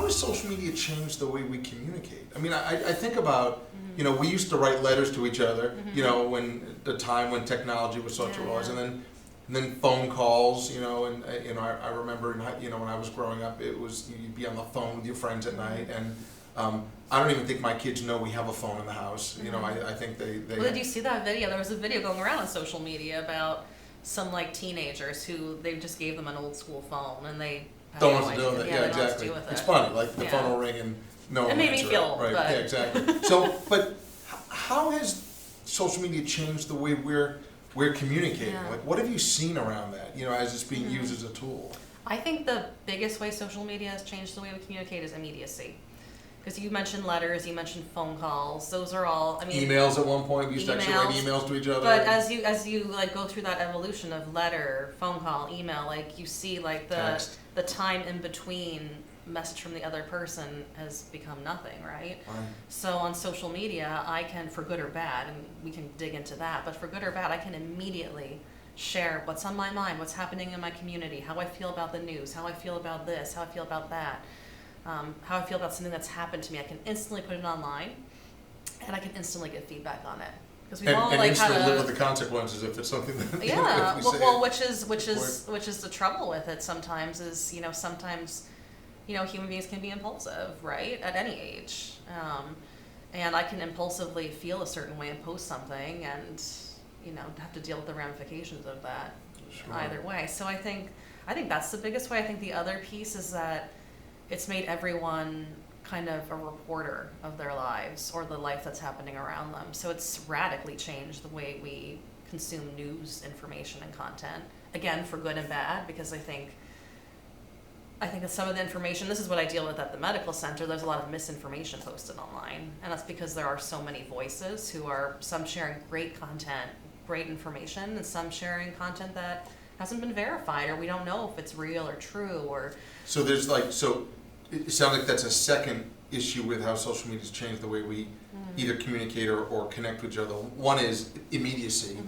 has social media changed the way we communicate? I mean, I think about, we used to write letters to each other, when the time when technology was such a was, and then phone calls, and I remember, when I was growing up, it was, you'd be on the phone with your friends at night, and I don't even think my kids know we have a phone in the house. I think they Well, did you see that video? There was a video going around on social media about some teenagers who they just gave them an old school phone and they don't know what to do with it. Yeah, exactly. It's funny, the phone will ring and no one will answer it. It made me feel old. Right, yeah, exactly. So, but how has social media changed the way we're communicating? Yeah. What have you seen around that, as it's being used as a tool? I think the biggest way social media has changed the way we communicate is immediacy. Because you mentioned letters, you mentioned phone calls. Those are all. Emails at one point. We used to actually write emails to each other. But as you go through that evolution of letter, phone call, email, you see the time in between message from the other person has become nothing, right? So on social media, I can, for good or bad, and we can dig into that. But for good or bad, I can immediately share what's on my mind, what's happening in my community, how I feel about the news, how I feel about this, how I feel about that. How I feel about something that's happened to me. I can instantly put it online, and I can instantly get feedback on it. Because we all instantly live with the consequences if it's something that which is the trouble with it. Sometimes is sometimes human beings can be impulsive, right, at any age, and I can impulsively feel a certain way and post something, and have to deal with the ramifications of that either way. So I think that's the biggest way. I think the other piece is that it's made everyone kind of a reporter of their lives or the life that's happening around them. So it's radically changed the way we consume news, information, and content. Again, for good and bad, because I think that some of the information, this is what I deal with at the medical center, there's a lot of misinformation posted online. And that's because there are so many voices who are, some sharing great content, great information, and some sharing content that hasn't been verified, or we don't know if it's real or true, or... So there's it sounds like that's a second issue with how social media's changed the way we either communicate or connect with each other. One is immediacy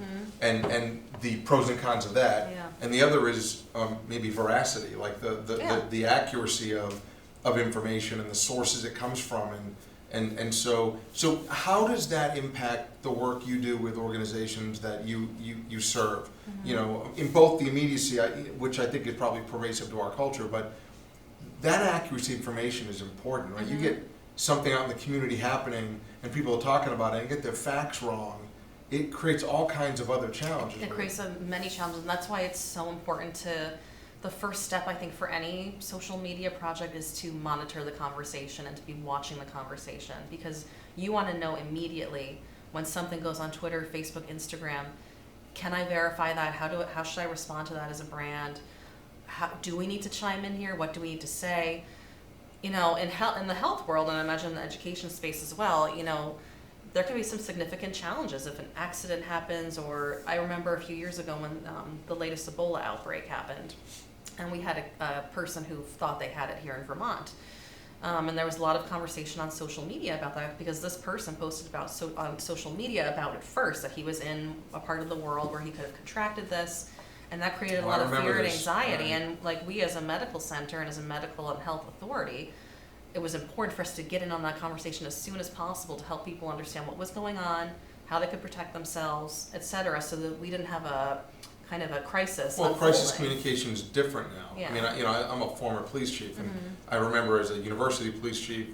and the pros and cons of that, and the other is maybe veracity, the accuracy of information and the sources it comes from, and so how does that impact the work you do with organizations that you serve? In both the immediacy, which I think is probably pervasive to our culture, but that accuracy information is important, right? You get something out in the community happening and people are talking about it and get their facts wrong. It creates all kinds of other challenges. It creates many challenges, and that's why it's so important to, the first step I think for any social media project is to monitor the conversation and to be watching the conversation, because you want to know immediately when something goes on Twitter, Facebook, Instagram, can I verify that? How should I respond to that as a brand? Do we need to chime in here? What do we need to say? In the health world, and I imagine in the education space as well, there can be some significant challenges if an accident happens, or I remember a few years ago when the latest Ebola outbreak happened, and we had a person who thought they had it here in Vermont. And there was a lot of conversation on social media about that, because this person posted on social media about it first, that he was in a part of the world where he could have contracted this. And that created a lot of fear and anxiety. Right. And we as a medical center and as a medical and health authority, it was important for us to get in on that conversation as soon as possible to help people understand what was going on, how they could protect themselves, et cetera, so that we didn't have a kind of a crisis. Well, crisis communication is different now. Yeah. I mean, I'm a former police chief, and I remember as a university police chief,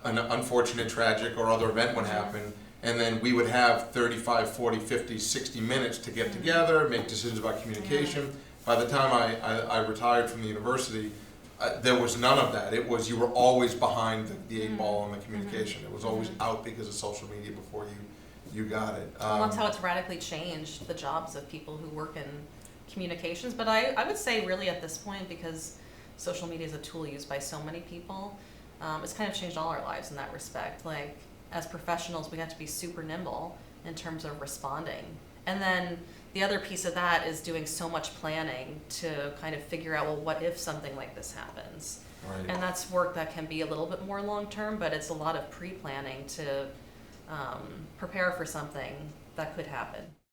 an unfortunate, tragic, or other event would happen. And then we would have 35, 40, 50, 60 minutes to get together, make decisions about communication. By the time I retired from the university, there was none of that. It was, you were always behind the eight ball on the communication. It was always out because of social media before you got it. Well, that's how it's radically changed the jobs of people who work in communications. But I would say really at this point, because social media is a tool used by so many people, it's kind of changed all our lives in that respect. As professionals, we have to be super nimble in terms of responding. And then the other piece of that is doing so much planning to kind of figure out, well, what if something like this happens? Right. And that's work that can be a little bit more long-term, but it's a lot of pre-planning to prepare for something that could happen.